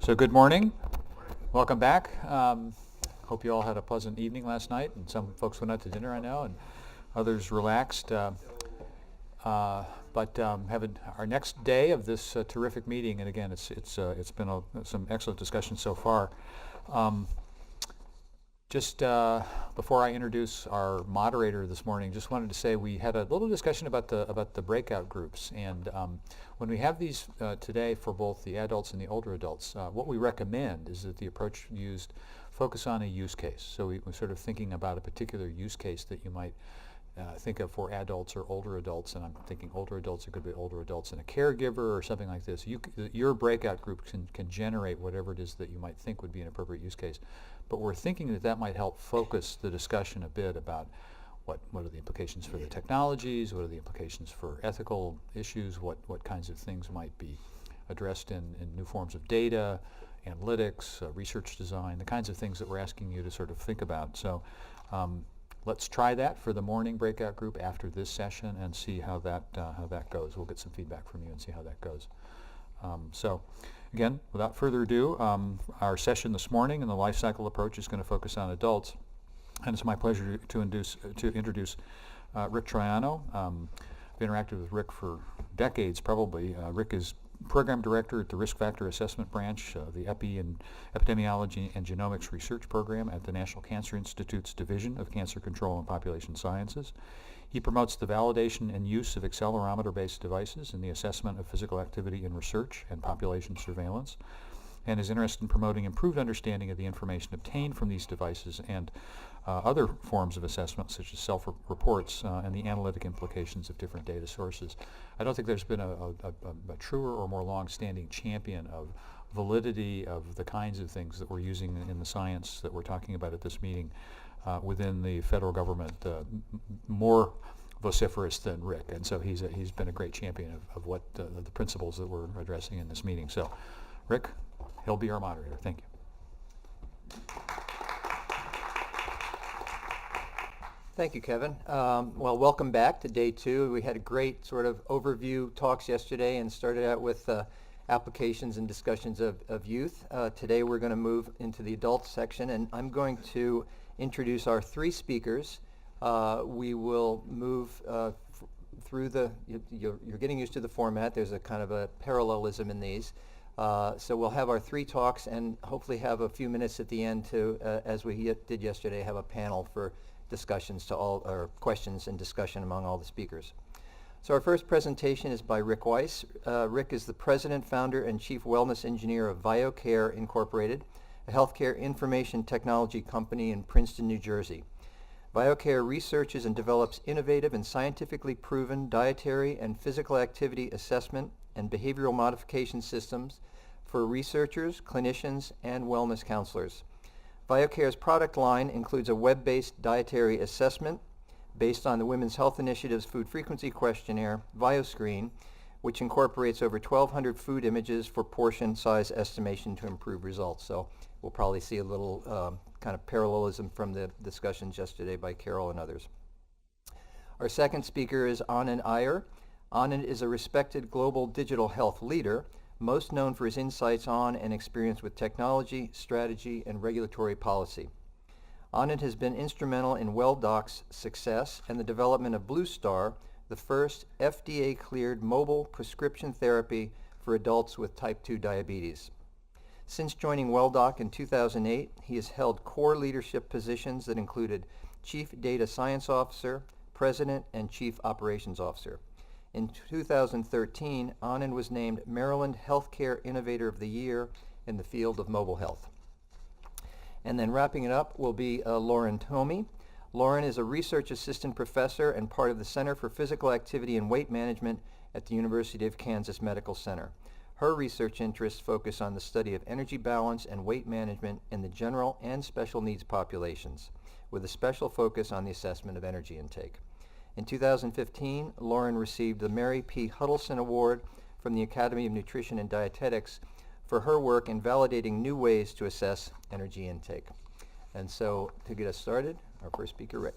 So good morning. Welcome back. Hope you all had a pleasant evening last night, and some folks went out to dinner, I know, and others relaxed. But having our next day of this terrific meeting, and again, it's been some excellent discussion so far. Just before I introduce our moderator this morning, just wanted to say we had a little discussion about the breakout groups, and when we have these today for both the adults and the older adults, what we recommend is that the approach used focus on a use case. So we're sort of thinking about a particular use case that you might think of for adults or older adults, and I'm thinking older adults, it could be older adults and a caregiver or something like this. Your breakout group can generate whatever it is that you might think would be an appropriate use case. But we're thinking that might help focus the discussion a bit about what are the implications for the technologies, what are the implications for ethical issues, what kinds of things might be addressed in new forms of data, analytics, research design, the kinds of things that we're asking you to sort of think about. So let's try that for the morning breakout group after this session and see how that goes. We'll get some feedback from you and see how that goes. So again, without further ado, our session this morning in the life cycle approach is going to focus on adults, and it's my pleasure to introduce Rick Troiano. I've interacted with Rick for decades, probably. Rick is Program Director at the Risk Factor Assessment Branch, the Epidemiology and Genomics Research Program at the National Cancer Institute's Division of Cancer Control and Population Sciences. He promotes the validation and use of accelerometer-based devices in the assessment of physical activity in research and population surveillance, and is interested in promoting improved understanding of the information obtained from these devices and other forms of assessment, such as self-reports and the analytic implications of different data sources. I don't think there's been a truer or more long-standing champion of validity of the kinds of things that we're using in the science that we're talking about at this meeting within the federal government, more vociferous than Rick, and so he's been a great champion of what the principles that we're addressing in this meeting. So, Rick, he'll be our moderator. Thank you. Thank you, Kevin. Well, welcome back to day 2. We had a great sort of overview talks yesterday and started out with applications and discussions of youth. Today we're going to move into the adult section, and I'm going to introduce our 3 speakers. We will move through you're getting used to the format. There's a kind of a parallelism in these. So we'll have our 3 talks and hopefully have a few minutes at the end to, as we did yesterday, have a panel for discussions or questions and discussion among all the speakers. So our first presentation is by Rick Weiss. Rick is the president, founder, and chief wellness engineer of VioCare Incorporated, a healthcare information technology company in Princeton, New Jersey. VioCare researches and develops innovative and scientifically proven dietary and physical activity assessment and behavioral modification systems for researchers, clinicians, and wellness counselors. VioCare's product line includes a web-based dietary assessment based on the Women's Health Initiative's Food Frequency Questionnaire, VioScreen, which incorporates over 1,200 food images for portion size estimation to improve results. So we'll probably see a little kind of parallelism from the discussions yesterday by Carol and others. Our second speaker is Anand Iyer. Anand is a respected global digital health leader, most known for his insights on and experience with technology, strategy, and regulatory policy. Anand has been instrumental in WellDoc's success and the development of Blue Star, the first FDA-cleared mobile prescription therapy for adults with type 2 diabetes. Since joining WellDoc in 2008, he has held core leadership positions that included Chief Data Science Officer, President, and Chief Operations Officer. In 2013, Anand was named Maryland Healthcare Innovator of the Year in the field of mobile health. And then wrapping it up will be Lauren Thome. Lauren is a research assistant professor and part of the Center for Physical Activity and Weight Management at the University of Kansas Medical Center. Her research interests focus on the study of energy balance and weight management in the general and special needs populations, with a special focus on the assessment of energy intake. In 2015, Lauren received the Mary P. Huddleston Award from the Academy of Nutrition and Dietetics for her work in validating new ways to assess energy intake. And so, to get us started, our first speaker, Rick.